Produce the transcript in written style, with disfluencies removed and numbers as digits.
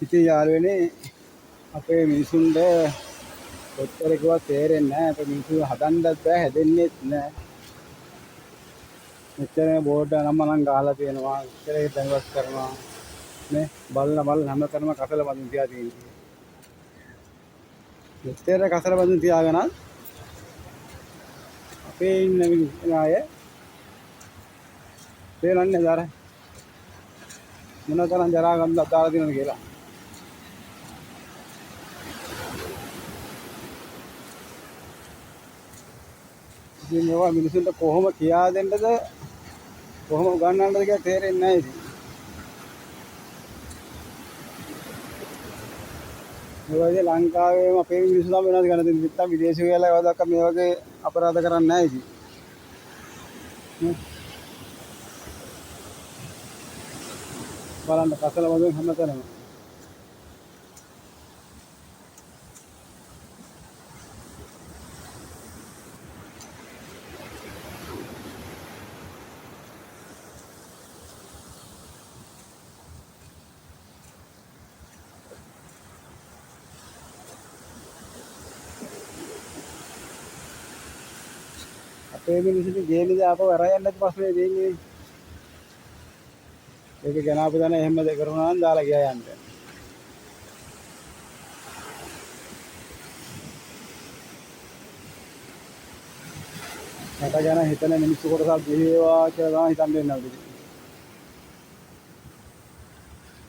ඉතින් යාළුවනේ අපේ මිනිසුන්ට කොච්චර කිව්වත් තේරෙන්නේ නැහැ. අපේ මිනිස්සු හදන්නත් බෑ හැදෙන්නෙත් නැහැ. මෙච්චර බෝඩ් නම් ගහලා තියෙනවා. මෙච්චර දැනුවත් කරනවා. නේ බලන හැම තැනම කසල බඳුන් තියා තියෙනවා. මෙච්චර කසල බඳුන් තියාගෙන අපේ ඉන්න මිනිස්සු අය තේරෙන්නේ නැහැ. මොන තරම් ජරා ගන්ධක් දාලා තියෙනවද කියලා. ඉතින් මේවා මිනිසුන්ට කොහොම කියා දෙන්නද කොහොම උගන්වන්නද කියලා තේරෙන්නේ නැහැ ඉතින්. මේ වගේ ලංකාවේම අපේ මිනිස්සු තමයි වෙනස් ගන්න දෙන්නේ. නැත්තම් විදේශිය කියලා ඒවා දැක්ක මේ වගේ අපරාධ කරන්නේ නැහැ ඉතින්. බලන්න කසල වගේ හැමතැනම. අපේ මිනිස්සුන්ට ගේන්නේ ආපහු අරන් යන්න නැති ප්‍රශ්නේ තියෙන්නේ. ඒක ගැන අපේ දන එහෙම කරුණා නම් දාලා ගියා යන්න. රට ගැන හිතන මිනිස්සු කොටසක් ජීවවා කියලා තමයි හිතන් දෙන්නේ අපිට.